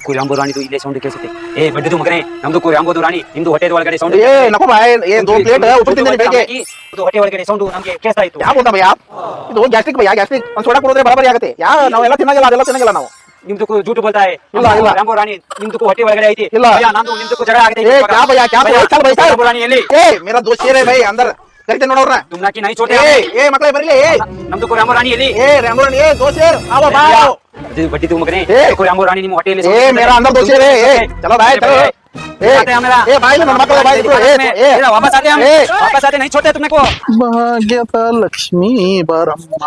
ಕುರಿಯಾಂಬು ರಾಣಿದು ಇಲ್ಲೇ ಸೌಂಡ್ ಕೇಳಿಸುತ್ತೆ. ಏ ಬಡ್ಡಿದು ಮಗನೇ, ನಮ್ದು ಕುರಿಯಾಂಬುದು ರಾಣಿ, ನಿಮ್ದು ಹೊಟ್ಟೆದ ಒಳಗಡೆ ಸೌಂಡ್. ಏ ನಕೋ ಬಾಯ್, ಏನ್ 2 ಪ್ಲೇಟ್ ಊಟ ತಿಂದಿನಿ ಬೆಳಗ್ಗೆ. ಇದು ಹೊಟ್ಟೆ ಒಳಗಡೆ ಸೌಂಡ್ ನಮಗೆ ಕೇಳಿಸ್ತಾ ಇತ್ತು. ಯಾವ ಊಟ ಭಯ? ಇದು ಗ್ಯಾಸ್ಟ್ರಿಕ್ ಭಯ, ಗ್ಯಾಸ್ಟ್ರಿಕ್. ಒಂದು ಸೋಡಾ ಕುಡಿದ್ರೆ ಬರಬರಿ ಆಗುತ್ತೆ. ನಾವೆಲ್ಲ ತಿನ್ನಂಗಿಲ್ಲ, ಅದೆಲ್ಲ ತಿನ್ನಂಗಿಲ್ಲ ನಾವು. ನಿಮ್ದಕ್ಕೂ ಜೂಟು ಬೋಲ್ತಾ है. ಇಲ್ಲ ಕುರಿಯಾಂಬು ರಾಣಿ ನಿಮ್ದಕ್ಕೂ ಹೊಟ್ಟೆ ಒಳಗಡೆ ಐತಿ. ಇಲ್ಲ ನಂದು ನಿಮ್ದಕ್ಕೂ ಜಗಳ ಆಗೈತಿ. ए क्या भैया, क्या भैया, चल भाई चल. ರಾಣಿ ಎಲ್ಲಿ? ए मेरा दोस्त शेर है भाई, अंदर करते ನೋಡೋರ್ನ. तुम ना की नहीं छोटे. ए ಮಕ್ಕಳೇ ಬರಲಿ. ನಮ್ದು ಕುರಿಯಾಂಬು ರಾಣಿ ಎಲ್ಲಿ? रामू रानी, दोस्त शेर आओ बाओ. बड्डी तू मगने, कुरियांबु रानी ನಿಮ್ಮ ಹೊಟ್ಟೆಯಲ್ಲಿ. मेरा अंदर दोस्त शेर है. चलो भाई चलो. भाई ನನ್ನ ಮಕ್ಕಳು ಭಾई वापस आते हम, वापस आते नहीं छोड़ते तुमने को. ಭಾಗ್ಯದ ಲಕ್ಷ್ಮೀ ಬರಮ್ಮ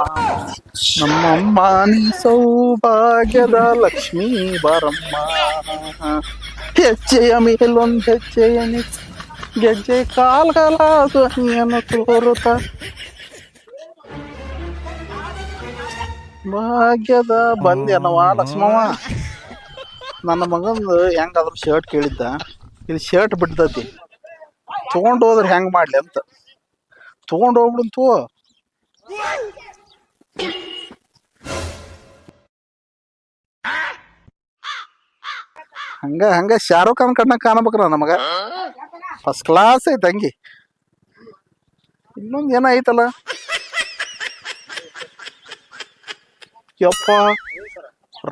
ನಮ್ಮಮ್ಮ ನೀ ಸೌಭಾಗ್ಯದ ಲಕ್ಷ್ಮೀ ಬರಮ್ಮ. ಹೆಜ್ಜೆಯ ಮೇಲೊಂದು ಹೆಜ್ಜೆಯ ಗೆಜ್ಜೆ ಕಾಲ್ಗಲ ಧ್ವನಿಯನ್ನು ತೋರುತ್ತ ಭಾಗ್ಯದ ಬಂದ್ಯನವ ಲಕ್ಷ್ಮವ್ವ. ನನ್ನ ಮಗಂದು ಹೆಂಗಾದ್ರು ಶರ್ಟ್ ಕೇಳಿದ್ದ, ಇಲ್ಲಿ ಶರ್ಟ್ ಬಿಡ್ತೈತಿ, ತೊಗೊಂಡು ಹೋದ್ರೆ ಹೆಂಗೆ ಮಾಡಲಿ ಅಂತ ತೊಗೊಂಡು ಹೋಗ್ಬಿಡಂತು. ಹಂಗ ಶಾರುಖ್ ಖಾನ್ ಕಣ್ಣ ಕಾಣಬೇಕ್ರ ನಮಗ. ಫಸ್ಟ್ ಕ್ಲಾಸ್ ಐತೆ ಹಂಗಿ. ಇನ್ನೊಂದು ಏನೋ ಐತಲ್ಲ ಯಪ್ಪ,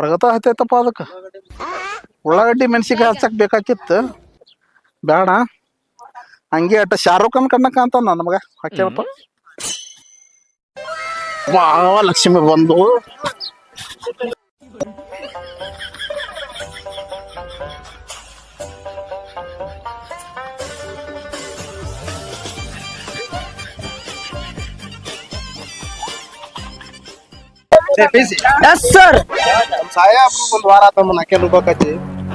ರಗತ ಹತ್ತೈತಪ್ಪ. ಅದಕ್ಕೆ ಉಳ್ಳಾಗಡ್ಡಿ ಮೆಣಸಿಗೆ ಹಚ್ಚಕ್ ಬೇಕಾಕಿತ್ತು, ಬೇಡ. ಹಂಗೆ ಅಟ್ಟ ಶಾರುಖ್ ಖಾನ್ ಕಣ್ಣ ಕಾಣ್ತಾನ ನಮಗ. ಹಾಕ್ಯಪ್ಪ ವಾ, ಲಕ್ಷ್ಮಿ ಬಂದು. Yes sir. ಸಾಹೇಬ್ರು ಒಂದು ವಾರ ಆತ ನಾಕೆ ರೂಪಾಯಿ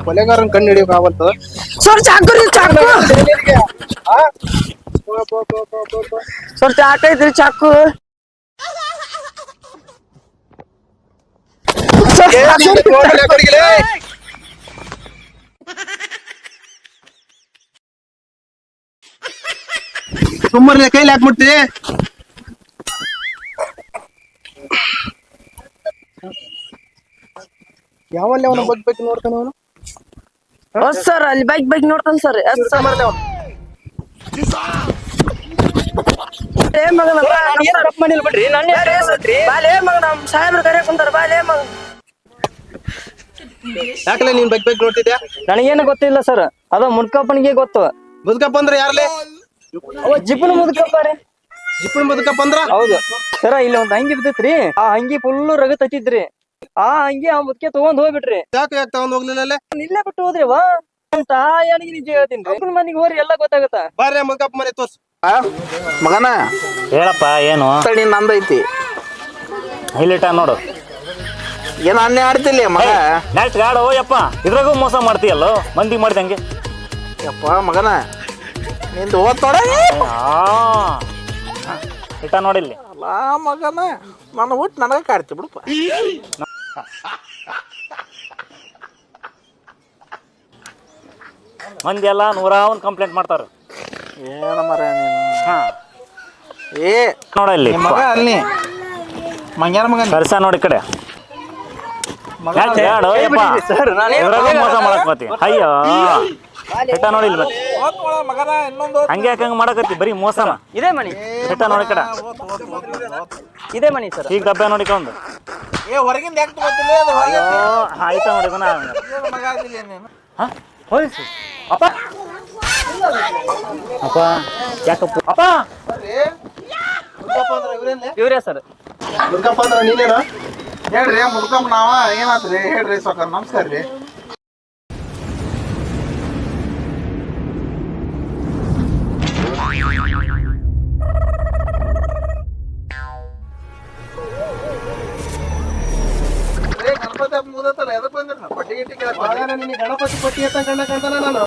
ಕೊಲೆಗಾರನ್ ಕಣ್ಣು ಹಿಡಿಯೋಕಾಗತ್ತ ಸರ್. ಚಾಕು ರೀ, ಚಾಕು ಸರ್. ಚಾಕು ಐತ್ರಿ, ಚಾಕು. ಸುಮ್ಮನೆ ಕೈಲಿ ಹಾಕ್ಬಿಡ್ತಿ. ಯಾವಲ್ಲಿ ಅವನು ಬಗ್ಗೆ ನೋಡ್ತಾನೆ ಅವನು. ಸರ್ ಅಲ್ಲಿ ಬೈಕ್ ನೋಡ್ತಾನೆ ಸರ್. Yes sir. ಸಾಹೇಬ್ರು ಕರೆಯಕ್ ಕುಂತಾರ. ಬಾಲೇ ಮಗ, ಯಾಕಲೆ ನೀನ್ ಬೈಕ್ ನೋಡ್ತಿದ್ಯಾ? ನನಗೇನು ಗೊತ್ತಿಲ್ಲ ಸರ್, ಅದು ಮುದ್ಕಪ್ಪನಿಗೆ ಗೊತ್ತು. ಮುದುಕಪ್ಪ ಅಂದ್ರೆ ಯಾರ್ಲೆ? ಜಿಪ್ಪನ ಮುದ್ಕಪ್ಪ ರೀ. ಜಿಪ್ಪಣ ಮುದುಕಪ್ಪ ಅಂದ್ರ? ಹೌದು ಸರ. ಇಲ್ಲಿ ಒಂದ್ ಅಂಗಿ ಬಿದ್ದೈತ್ರಿ, ಆ ಅಂಗಿ ಫುಲ್ ರಗತ್ ಹತ್ತಿದ್ರಿ. ಆ ಅಂಗಿ ಆ ಮುದ್ಕೆ ತಗೊಂಡ್ ಹೋಗ್ಬಿಟ್ರಿ. ಯಾಕೆ ತಗೊಂಡ್ ಹೋಗ್ಲಿಲ್ಲ? ಇಲ್ಲೇ ಬಿಟ್ಟು ಹೋದ್ರಿ. ವಾ ತಾಯಾನಿಗೆ ನಿಜ ಹೇಳ್ತೀನಿ, ಮನೆಗೆ ಹೋರಿ ಎಲ್ಲ ಗೊತ್ತಾಗತ್ತ. ಬಾರ್ಯ ಮುದುಕಪ್ಪ ಮನೆ ತೋರ್ಸ್. ಮಗನ ಹೇಳಪ್ಪ. ಏನು ತಡಿ, ನಂದೈತಿ ಇಲ್ಲಿಟ ನೋಡು. ಏನ ಅನ್ನೆ ಆಡ್ತಿಲ್ಲ ಮಗ. ನೆಕ್ಸ್ಟ್ ಗಾಡು ಯಪ್ಪ, ಇದ್ರಾಗೂ ಮೋಸ ಮಾಡ್ತೀಯಲ್ಲೋ, ಮಂದಿ ಮಾಡಿದಂಗೆ. ಯಪ್ಪ ಮಗನ, ನಿಂದು ಓದ್ ನೋಡ. ಇಟ ನೋಡಿಲ್ಲಿ. ಅಲ್ಲ ಮಗನ, ನನ್ನ ಊಟ ನನಗ ಕಾಡ್ತಿ ಬಿಡಪ್ಪ. ಮಂದಿ ಎಲ್ಲ 101 ಕಂಪ್ಲೇಂಟ್ ಮಾಡ್ತಾರ. ಏನ ಮರ ನೀನು? ಏ ನೋಡ ಇಲ್ಲಿ ಮಗ, ಅಲ್ಲಿ ಮಂಗ್ಯಾನ ಮಗನ ಕರ್ಸ ನೋಡಿ ಕಡೆ. ಇದ್ರಾಗೂ ಮೋಸ ಮಾಡಕ್ ಮತಿ. ಅಯ್ಯೋ ಇಟ ನೋಡಿಲ್ ಮತ್ತೆ ಮಗನ. ಇನ್ನೊಂದು ಹಂಗೆ ಯಾಕೆ ಹಂಗ ಮಾಡಕತ್ತಿ ಬರೀ ಮೋಸನ. ಇದೇ ಮನಿ, ಇಟ ನೋಡಿ ಕಡೆ. ಇದೇ ಮನಿ ಸರ್. ಈಗ ಡಬ್ಬೆ ನೋಡಿಕೊಂಡು ಏ ಹೊರಗಿಂದ ಯಾಕೆ ತಗೋತಿಲ್ಲ? ಅದು ಹೊರಗೆ ಆಯ್ತಾ ನೋಡಿದ ಮಗ ಆಗಿಲ್ಲ ನೀನು. ಹೋಯ್ಸು ಅಪ್ಪ. ಅಪ್ಪ ಯಾಕಪ್ಪ? ಅಪ್ಪ ಮುದುಕಪ್ಪ ಅಂದ್ರೆ ಇವ್ರೇನೆ? ಇವ್ರೇ ಸರ್. ಮುದುಕಪ್ಪ ಅಂದ್ರೆ ನೀನೇನ? ಹೇಳ್ರಿ ಮುದುಕಪ್ಪ. ನಾವ ಏನಾತ್ರಿ ಹೇಳ್ರಿ ಸಾವ್ಕಾರ. ನಮಸ್ಕಾರ ರೀ. ಗಣಪತಿ ಪಟ್ಟಿ ಎತ್ತ ಕಂಡ ಕಂತಾನ ನಾನು.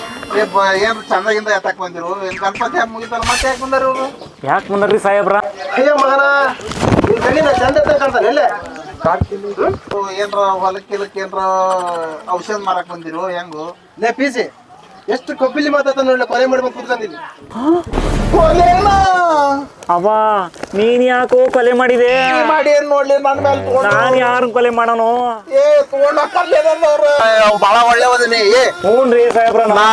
ಏನ್ ಚಂದಾಗಿಂದ ಎತ್ತಕ್ ಬಂದಿರು? ಗಣಪತಿ ಹಬ್ಬ ಮುಗಿತಲ್ಲ, ಮತ್ತೆ ಯಾಕೆ ಬಂದಾರ ಇವ್ರು? ಯಾಕೆ ಬಂದ್ರಿ ಸಾಹೇಬ್ರ? ಅಯ್ಯೋ ಮಗನ, ನಿನ್ ಕಣ್ಣಿನ ಚಂದ ಎತ್ತ ಕಾಣ್ತಾನೆ. ಎಲ್ಲೇ ಏನ್ರ ಹೊಲಕ್ಕೆ ಏನ್ರ ಔಷಧ ಮಾರಕ್ ಬಂದಿರು ಹೆಂಗು? ಲೇ ಪೀಸಿ, ಎಷ್ಟು ಕೊಬ್ಬಿಲಿ ಮಾತಾಡ್ತಾನೆ ನೋಡ್ಲಿ, ಕೊಲೆ ಮಾಡ್ಬೇಕು ಕೂತ್ಕೊಂಡಿನಿ. ಕೊಲೆನಾ ಅವ ನೀನ್ ಯಾಕೋ ಕೊಲೆ ಮಾಡಿದೆ? ಮಾಡಿ ಏನ್ ನೋಡ್ಲಿ ನನ್ನ ಮೇಲೆ ತಗೊಂಡು ನಾನ್ ಯಾರನ್ ಕೊಲೆ ಮಾಡೋನು? ತಗೊಂಡ ಬಾಳ ಒಳ್ಳೆವದನಿ. ಹ್ಞೂನ್ರಿ ಸಾಹೇಬ್ರ, ನಾ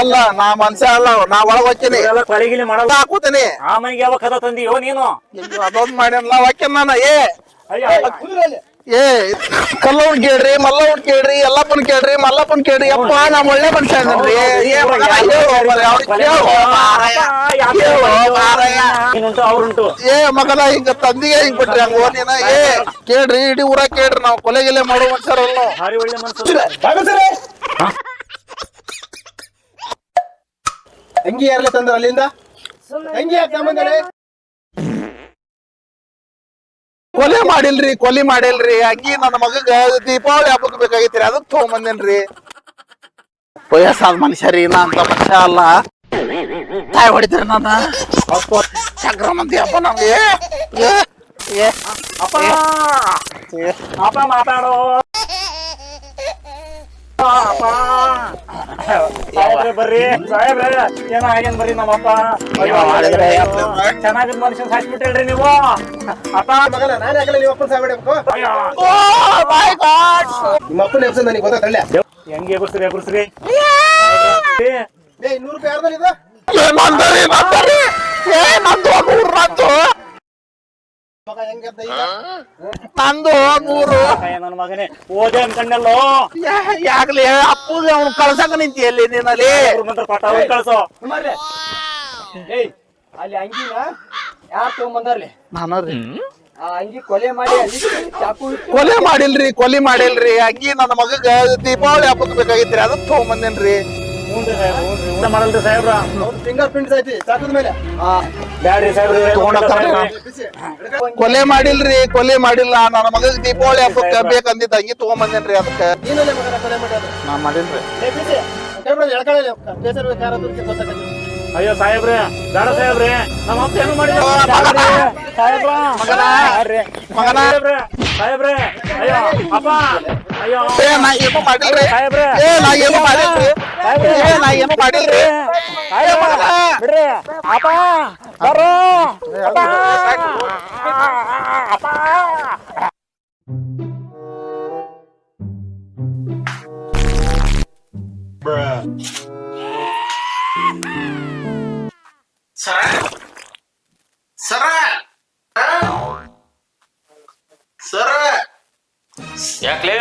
ಅಲ್ಲ, ನಾ ಮನ್ಸ ಅಲ್ಲ, ನಾ ಒಳಗ್ ಹೋಗ್ತೀನಿ, ಕೊಲೆಗಿಲಿ ಮಾಡಲ್ಲ ಹಾಕೋತೀನಿ. ಆ ಮನೆಗೆ ಯಾವ ಕದ ತಂದಿಯೋ ನೀನು? ಅದೊಂದ್ ಮಾಡ್ಯಾನಲ್ಲ ಹೋಗ್ತೀನಿ ನಾನು. ಅಯ್ಯ ಕಲ್ಲವ್ನ ಕೇಳ್ರಿ, ಮಲ್ಲವ್ನ ಕೇಳ್ರಿ, ಎಲ್ಲಪ್ಪನ್ ಕೇಳ್ರಿ, ಮಲ್ಲಪ್ಪನ್ ಕೇಳ್ರಿ. ಅಪ್ಪ ನಮ್ ಒಳ್ಳೆ ಮನುಷ್ಯ ಅದನ್ರಿ. ಅವ್ರುಂಟು ಮಗನ ಹಿಂಗ ತಂದಿಗೆ ಹಿಂಗ್ ಬಿಟ್ರಿ ಹಂಗ ನೀನ. ಕೇಳ್ರಿ, ಇಡೀ ಊರಾಗ ಕೇಳ್ರಿ, ನಾವ್ ಕೊಲೆಗೆಲೆ ಮಾಡೋ ಮನುಷ್ಯರಲ್ಲ ನಾವು. ಭಾರಿ ಒಳ್ಳೆ ಮನ್ಸು. ಅಂಗಿ ಯಾರ್ಲೆ ತಂದ್ರ ಅಲ್ಲಿಂದ? ಅಂಗಿ ಯಾಕೆ ತಗೊಂಬಂದಾರೆ? ಕೊಲೆ ಮಾಡಿಲ್ರಿ ಅಂಗಿ ನನ್ನ ಮಗಗ ದೀಪಾವಳಿ ಹಬ್ಬಕ್ಕೆ ಬೇಕಾಗಿತ್ರಿ, ಅದಕ್ಕೆ ತಗೊಂಬಂದೇನ್ರಿ. ವಯಸ್ಸಾದ ಮನುಷ್ಯ ರೀ, ನಾ ಅಂತ ಮನುಷ್ಯ ಅಲ್ಲ. ತಾಯಿ ಹೊಡಿತೀರಿ ನನ್ನ ಅಪ್ಪ ಚಕ್ರ ಮಂದಿ ಅಪ್ಪ ನಮ್ಗೆ. ಅಪ್ಪ ಮಾತಾಡೋ. ಸಾಹೇಬ್ರೆ ಬರ್ರಿ, ಸಾಹೇಬ್ರೆ ಏನೋ ಆಗ್ಯಾನ ಬರ್ರಿ ನಮ್ಮಪ್ಪ. ಚೆನ್ನಾಗಿದ್ ಮನುಷ್ಯನ್ ಸಾಯಿಸ್ಬಿಟ್ರಿ ನೀವು. ಅಪ್ಪ ಮಗನ ನಾನು ಯಾಕಲ್ಲ ನಿಮ್ಮ ಅಪ್ಪನ ಸಾಯ್ಬಿಡ್ಬೇಕು? ನಿಮ್ಮ ಅಪ್ಪನ ಹೆಸರು ನನಗೆ ಗೊತ್ತಾಗಲ್ಲ. ಹೆಂಗೆ ಎಗುರ್ಸ್ರಿ? 100 ರೂಪಾಯಿ ಯಾರ್ದಲ್ಲಿ ಇದು? ಮಗ ಹೆಂಗದ್ದ ಈಗ? ನಂದು 100. ನನ್ನ ಮಗನೇ ಓದೆ ಅನ್ಕಂಡಲ್ಲೋ. ಯಾಗ್ಲಿ ಅಪ್ಪಗೆ ಅವ್ನು ಕಳ್ಸಕ ನಿಂತಿಯಲ್ಲಿ ನೀನಲ್ಲಿ. ಪಾಠ ಕಳ್ಸೋ. ಏಯ್ ಅಲ್ಲಿ ಅಂಗಿನ ಯಾರು ತಗೊಂಬಂದಾರ್ಲಿ? ನಾನರಿ ಆ ಅಂಗಿ ಕೊಲೆ ಮಾಡಿ ಅಲ್ಲಿ ಚಾಕು ಇಟ್ಟು ಕೊಲೆ ಮಾಡಿಲ್ರಿ ಅಂಗಿ ನನ್ನ ಮಗಗ ದೀಪಾವಳಿ ಹಬ್ಬಕ್ಕೆ ಬೇಕಾಗಿತ್ರಿ, ಅದಕ್ಕೆ ತಗೊಂಬಂದೇನ್ರಿ. ಊಟ ಮಾಡಲ್ರಿ ಸಾಹೇಬ್ರ? ಫಿಂಗರ್ ಪ್ರಿಂಟ್ಸ್ ಐತಿ ಚಾಕದ ಮೇಲೆ. ಬ್ಯಾಡ್ರಿ ಸಾಹೇಬ್ರ, ಕೊಲೆ ಮಾಡಿಲ್ಲ ನನ್ನ ಮಗಗ್ ದೀಪಾವಳಿ ಹಬ್ಬಕ್ಕೆ ಬೇಕಂದಿದ್ದ ಅಂಗಿ ತಗೊಂಬಂದೇನ್ರಿ, ಅದಕ್ಕೆ. ನೀನಲ್ಲೇ ಮಗನ ಕೊಲೆ ಮಾಡ್ಯಾರ? ನಾ ಮಾಡಿಲ್ರಿ. ಎಳ್ಕೊಳ್ಳಿ ಬೇಸರ ಕಾರ ಗೊತ್ತಾಗತ್ತೆ. ಅಯ್ಯೋ ಸಾಹೇಬ್ರೆ, ಬೇಡ ಸಾಹೇಬ್ರೆ, ನಮ್ಮ ಅಪ್ಪ ಏನು ಮಾಡಿದ? ಸಾಹೇಬ್ರ ಸಾಹೇಬ್ರೆ, ಅಯ್ಯೋ ಅಪ್ಪ, ಅಯ್ಯೋ ನಾ ಏನು ಮಾಡಿಲ್ರಿ ಸಾಹೇಬ್ರೆ, ನಾ ಏನು ಮಾಡಿಲ್ರಿ ಬಿಡ್ರಿ ಅಪ್ಪ, ಬರೋ ಅಪ್ಪ. ಯಾಕ್ಲೆ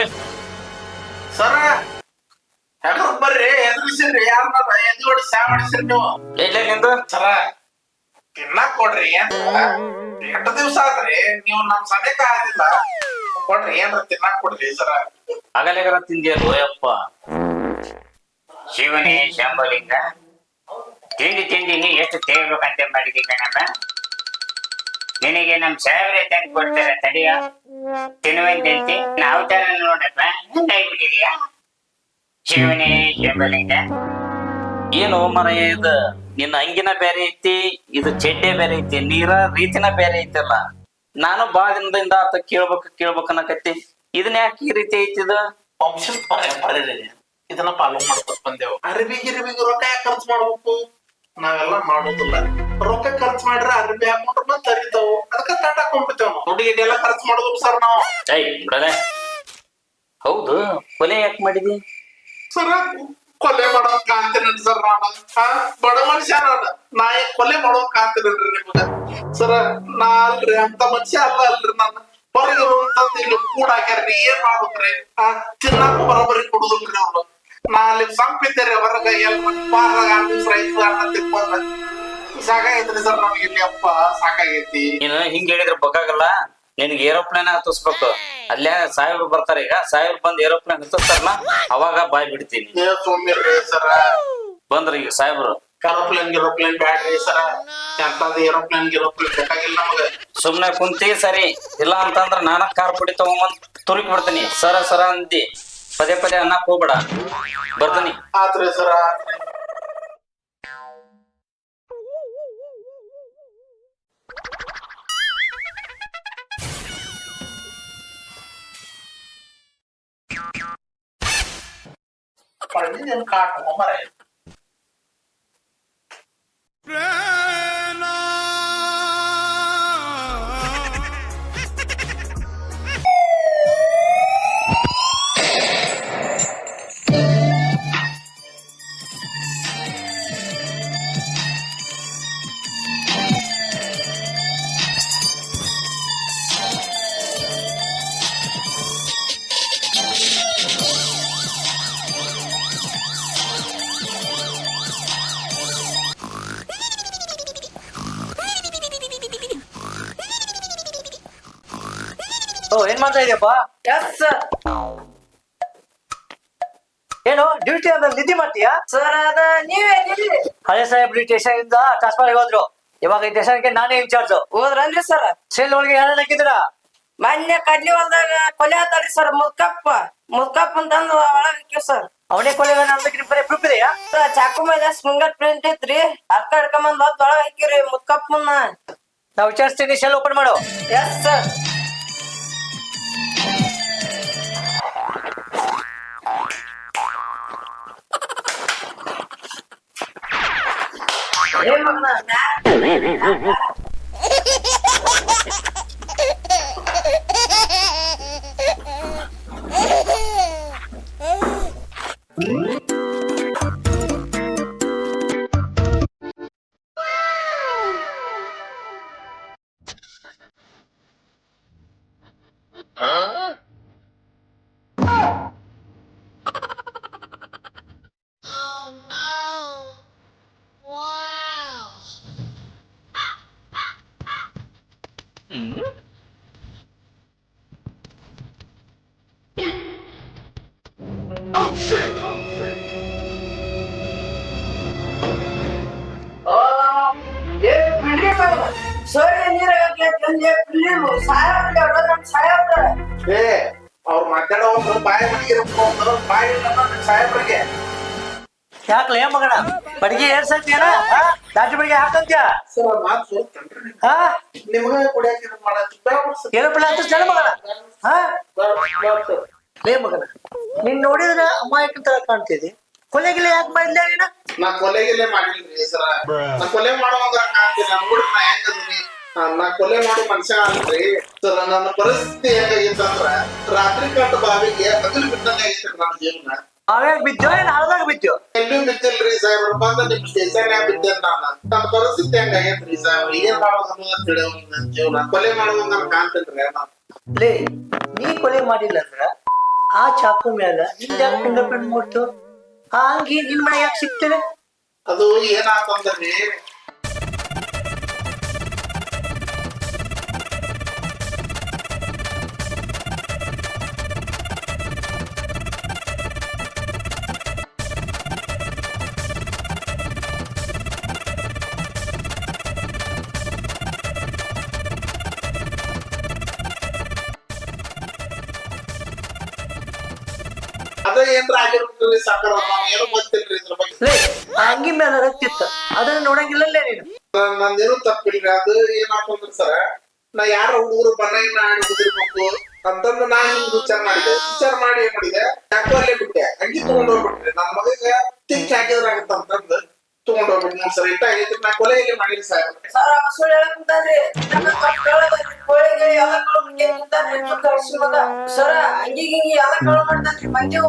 ಬರ್ರಿ ಎದುರಿಸಿರ್ರಿ, ಯಾರನ್ನ ಎದ್ದು ಹೊಡಿ ಸಾ ಮಾಡಿಸಿರಿ ನೀವು. ಎಲ್ಲೇ ನಿಂದು ಸರ ತಿನ್ನಾಕ್ ಕೊಡ್ರಿ. ಎಷ್ಟು ದಿವ್ಸ ಆದ್ರಿ ನೀವು ನಮ್ ಸನೇಕ ಆಗಿಲ್ಲ, ಕೊಡ್ರಿ ಏನ್ರ ತಿನ್ನಾಕ್ ಕೊಡ್ರಿ ಸರ. ಆಗಲೇಗರ ತಿಂದಿಯಲ್ಲ ಯಪ್ಪ. ಶಿವನೇ ಶಂಭಲಿಂಗ, ತಿಂದಿನಿ ಎಷ್ಟು ತೇಗ್ಬೇಕಂತ ಮಾಡಿದಿ ಕಣಮ್ಮ. ನಿನಗೆ ನಮ್ ಸಾಹೇಬ್ರೆ ತಂದು ಕೊಡ್ತಾರೆ ತಡಿಯ, ತಿನ್ನುವಂತೆ ನಾವು ತರ ನೋಡಪ್ಪ ಹೆಂಗಾಗ್ಬಿಟ್ಟಿದೀಯ. ಶಿವನೇ ಶಂಭಲಿಂಗ. ಏನು ಮರ ಇದು, ನಿನ್ನ ಅಂಗಿನ ಬೇರೆ ಐತಿ, ಇದು ಚಡ್ಡೆ ಬೇರೆ ಐತಿ, ನೀರ ರೀತಿನ ಬೇರೆ ಐತಲ್ಲ. ನಾನು ಬಾಳ ದಿನದಿಂದ ಆತ ಕೇಳ್ಬೇಕು ಅನ್ನಕತ್ತಿ. ಇದನ್ನ ಯಾಕೆ ಈ ರೀತಿ ಐತಿದ? ವಂಶದ ಪರಂಪರೆ ಇದನ್ನ ಫಾಲೋ ಮಾಡ್ಕೊತ ಬಂದೇವು. ಅರಬಿಗೆ ರೊಕ್ಕ ಯಾಕೆ ಖರ್ಚು ಮಾಡ್ಬೇಕು? ನಾವೆಲ್ಲ ಮಾಡೋದಿಲ್ಲ. ರೊಕ್ಕ ಖರ್ಚು ಮಾಡ್ರೆ ಅರಬಿ ಹಾಕೊಂಡ್ರೆ ಮತ್ತೆ ತರಿತಾವು, ಅದಕ್ಕೆ ತಾಟ ಹಾಕೊಂಡ್ಬಿಡ್ತೇವ್ ನಾವು. ದುಡ್ಡು ಗಿಡ್ಡಿ ಎಲ್ಲ ಖರ್ಚು ಮಾಡೋದು ಸರ್ ನಾವು. ಬಿಡಲೆ. ಹೌದು, ಕೊಲೆ ಯಾಕೆ ಮಾಡಿದಿ? ಸರ್ ಕೊಲೆ ಮಾಡೋ ಕಾಂತೀನಂತ ಸರ್ ನಾನು. ಬಡ ಮನುಷ್ಯ ನಾ ಕೊಲೆ ಮಾಡೋ ಕಾಂತೀನನ್ರಿ ನಿಮ್ಗ. ಸರ ನಾ ಅಲ್ರಿ ಅಂತ ಮನುಷ್ಯ ಅಲ್ರಿ ನಾನು. ಹೊರಗೆ ಇಲ್ಲಿ ಕೂಡ ಹಾಕ್ಯಾರ್ರಿ, ಏನ್ ಮಾಡ್ಬೇಕ್ರಿ? ತಿನ್ನಾಕ ಬರೋಬರಿ ಕೊಡುದಿಲ್ರಿ ಅವ್ರು. ನಾ ಅಲ್ಲಿ ಸಂಪಿದ್ದೇರಿ ಹೊರಗ ತಿನ್ಕೊಂಡ ಸಾಕಾಗೈತ್ರಿ ಸರ್ ನಮ್ಗೆ ಇಲ್ಲಿ. ಅಪ್ಪ ಸಾಕಾಗೈತಿ. ನೀನು ಹಿಂಗ್ ಹೇಳಿದ್ರೆ ಬೇಕಾಗಲ್ಲ. ನಿನ್ಗೆ ಏರೋಪ್ಲೇನ್ ಹತ್ತಿಸ್ಬೇಕು. ಅಲ್ಲೇ ಸಾಹೇಬ್ರು ಬರ್ತಾರ, ಈಗ ಸಾಹೇಬ್ರು ಬಂದ್ ಏರೋಪ್ಲೇನ್ ಹತ್ತಿಸ್ತಾರಲ್ಲ, ಅವಾಗ ಬಾಯ್ ಬಿಡ್ತೀನಿ. ಸುಮ್ಮಿರ್ರಿ ಸರ. ಬಂದ್ರಿ ಈಗ ಸಾಹೇಬ್ರು. ಏರೋಪ್ಲೇನ್ ಬ್ಯಾಡ್ರಿ ಸರ. ಎಂತದ ಏರೋಪ್ಲೇನ್ ಬೇಕಾಗಿಲ್ಲ ನಮಗ. ಸುಮ್ನೆ ಕುಂತಿ ಸರಿ, ಇಲ್ಲ ಅಂತಂದ್ರ ನಾನ ಕಾರ್ ಪುಡಿ ತಗೊಂಬಂದ್ ತುರುಕಿ ಬಿಡ್ತೀನಿ. ಸರ ಅಂತಿ ಪದೇ ಅನ್ನಕ್ ಹೋಗ್ಬೇಡ, ಬರ್ತೀನಿ. ಆತ್ರಿ ಸರ. ಓ ಏನ್ ಮಾಡ್ತಾ ಇದೀಯಪ್ಪ? Yes sir. ಏನು ಡ್ಯೂಟಿ ಅಂದ್ರೆ ನಿದ್ದೆ ಮಾಡ್ತೀಯಾ? ಸರ್ ಅದ ನೀವೇ ನಿಲ್ಲಿ ಹಳೆ ಸಾಹೇಬ್ರಿ ಸ್ಟೇಷನ್ ಇಂದ ಟ್ರಾನ್ಸ್ಫರ್ ಹೋದ್ರು. ಇವಾಗ ಈ ಸ್ಟೇಷನ್ಗೆ ನಾನೇ ಇನ್ಚಾರ್ಜ್. ಹೋದ್ರನ್ರಿ ಸರ್? ಸೆಲ್ ಒಳಗೆ ಯಾರು ಹಾಕಿದ್ರ? ಮೊನ್ನೆ ಕಡ್ಲಿ ಹೊಲ್ದಾಗ ಕೊಲೆ ಆತಾರಿ ಸರ್. ಮುದ್ಕಪ್ಪ ಅಂತಂದು ಒಳಗ ಹಾಕಿವ್ ಸರ್. ಅವನೇ ಕೊಲೆಗಾರ ಅನ್ನೋದಕ್ಕೆ ನಿಮ್ ಕಡೆ ಪ್ರೂಫ್ ಇದೆಯಾ? ಚಾಕು ಮೇಲೆ ಫಿಂಗರ್ ಪ್ರಿಂಟ್ ಐತ್ರಿ. ಅರ್ಕ ಹಿಡ್ಕೊಂಬಂದ್ ಒಳಗ ಹಾಕಿರಿ ಮುದ್ಕಪ್ಪನ್ನ. ನಾವು ವಿಚಾರಿಸ್ತೀನಿ, ಸೆಲ್ ಓಪನ್ ಮಾಡು. Yes sir. ಏನ್ ಮಗನ ಸರ್ ನೀರಾಗ ಸಾಯಬ್ರ ಏ ಅವ್ರು ಮಾತಾಡೋ ಬಾಯಿ ಮಡಿಗಿರೋ ಬಾಯಿ ಸಾಹೇಬ್ರಿಗೆ ಯಾಕ್ಲೆ ಮಗನ ಬಡಿಗೆ ಏರ್ಸಂತೀಯನ? ದಾಟಿ ಬಡಿಗೆ ಹಾಕಂತ್ಯ? ಸರ್ ಮಾತು ಸೋರ್ತನ್ರಿ ಹಾ ನಿಮ್ಗೆ ಕುಡಿಯಾಕ ಇದು ಮಾಡತ್ತಿ ಏನೋ ಪ್ಲಾನ್ ಜನ ಮಗನ. ಹಾ ಲೇ ಮಗನ, ನೀನ್ ನೋಡಿದ್ರ ಅಮಾಯಕ ತರ ಕಾಣ್ತಿದಿ. ಕೊಲೆಗಿಲೆ ಯಾಕೆ ಮಾಡಿಲ್ಲ ನೀನ? ನಾ ಕೊಲೆಗಿಲೆ ಮಾಡಿಲ್ರಿ ಸರ. ನಾ ಕೊಲೆ ಮಾಡುವಂಗ ಕಾಣ್ತೀನಿ. ನನ್ ನೋಡ್ರಿ ನಾ ಹೆಂಗದೀನಿ. ನಾ ಕೊಲೆ ಮಾಡೋ ಮನುಷ್ಯ ಅಲ್ರಿ ಸರ್. ನನ್ನ ಪರಿಸ್ಥಿತಿ ಹೆಂಗಾಗಿತ್ತಂದ್ರ ರಾತ್ರಿ ಕಟ್ಟ ಬಾವಿಗೆ ಹಗಲು ಬಿಟ್ಟಂಗೆ ಆಗೈತ್ರಿ ನನ್ನ ಜೀವನ. ಅವಾಗ ಬಿದ್ದೋ ಏನ್ ಹಳದಾಗ ಬಿದ್ದೋ? ಎಲ್ಲೂ ಬಿದ್ದಿಲ್ರಿ ಸಾಹೇಬ್ರ. ಬಂದ ನಿಮ್ ಸ್ಟೇಷನ್ ಬಿದ್ದೆ ನಾನು. ನನ್ನ ಪರಿಸ್ಥಿತಿ ಹೆಂಗಾಗೈತ್ರಿ ಸಾಹೇಬ್ರ. ಏನ್ ಮಾಡೋದು ಅಂತ ತಿಳಿಯೋದು ನನ್ನ ಜೀವನ. ಕೊಲೆ ಮಾಡುವಂಗ ಕಾಣ್ತೇನ್ರಿ ನಾನು. ಲೇ ನೀ ಕೊಲೆ ಮಾಡಿಲ್ಲ ಅಂದ್ರ ಆ ಚಾಕು ಮ್ಯಾಲ ನಿಂದ ಫಿಂಗರ್ ಪ್ರಿಂಟ್ ಮೂಡ್ತು. ಆ ಅಂಗಿ ನಿನ್ ಮನೆ ಯಾಕೆ ಸಿಗ್ತೇನೆ? ಅದು ಏನಾತಂದ್ರಿ ಅದ ಏನ್ರ ಆಗಿರ್ಬೇಕ್ರಿ ಸಾಕಾರ. ಏನು ಗೊತ್ತಿಲ್ರಿ ಇದ್ರ ಬಗ್ಗೆ. ಲೇ ಆ ಅಂಗಿ ಮ್ಯಾಲ ರಕ್ತಿತ್ತ, ಅದನ್ನ ನೋಡಂಗಿಲ್ಲಲ್ಲೇ ನೀನು? ನಂದೇನು ತಪ್ಪಿಲ್ರಿ. ಅದು ಏನಾತಂದ್ರ ಸರ, ನಾ ಯಾರ ಹುಡುಗರು ಬಣ್ಣ ಆಡಿ ಕುದಿರ್ಬೇಕು ಅಂತಂದು ನಾ ಹಿಂಗ್ ವಿಚಾರ ಮಾಡಿದೆ. ವಿಚಾರ ಮಾಡಿ ಏನ್ ಮಾಡಿದೆ, ಯಾಕೋ ಅಲ್ಲೇ ಬಿಟ್ಟೆ. ಅಂಗಿ ತಗೊಂಡ್ ಹೋಗ್ಬಿಟ್ರಿ. ನನ್ ಮಗಗೆ ತಿಂಕ್ ಹಾಕಿದ್ರಾಗತ್ತ ಅಂತಂದು ತಗೊಂಡ್ ಹೋಗ್ಬಿಟ್ಟು ನೋಡ್ ಸರ್. ಇಟ್ಟ ಆಗೈತಿ. ನಾ ಕೊಲೆ ಇಲ್ಲಿ ಮಾಡಿರಿ ಸಾಹೇಬ್ರ. ಸರ್ ಸುಳ್ಳು ಹೇಳಕ್ ಕುಂತಾನ್ರಿ. ಕೋಳಿಗೆ ಎಲ್ಲ ಕಳು ಕುಂತಾನ್ರಿ. ಸರ ಅಂಗಿಗೆ ಎಲ್ಲ ಕಳು ಮಾಡ್ತಾನ್ರಿ. ಮಂಜು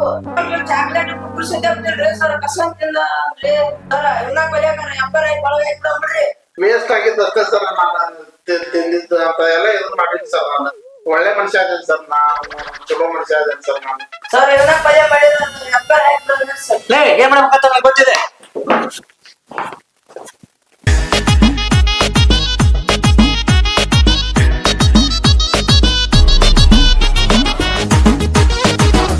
ಚಾಕ್ಲೇಟ್ ಕುಕ್ಕರ್ ಸಿದ್ಧಾಡ್ತಿಲ್ರಿ ಸರ್. ಕಸಂತಿಂದ ಅಂದ್ರಿ ಸರ. ಇವನ್ನ ಕೊಲೆಗಾರ ಎಂಬರ ಒಳಗೆ ಹಾಕ್ಬಿಡ್ರಿ. ವೇಸ್ಟ್ ಆಗಿದ್ದು ಅಷ್ಟೇ ಸರ್. ನಾನು ತಿಂದಿದ್ದು ಅಂತ ಎಲ್ಲ ಇದನ್ನ ಮಾಡಿನಿ ಸರ್. ನಾನು ಒಳ್ಳೆ ಮನುಷ್ಯ ಅದೇನ್ ಸರ್. ನಾನು ಚಲೋ ಮನುಷ್ಯ ಅದೇನ್ ಸರ್. ನಾನು ಸರ್ ಇವನ್ನ ಕೊಲೆ ಮಾಡಿದ್ರೆ ಎಂಬರ ಹಾಕ್ಬಿಡ್ರಿ ಸರ್. ಲೇ ಏನ್ ಮಾಡ್ಬೇಕಂತ ನನಗೆ ಗೊತ್ತಿದೆ.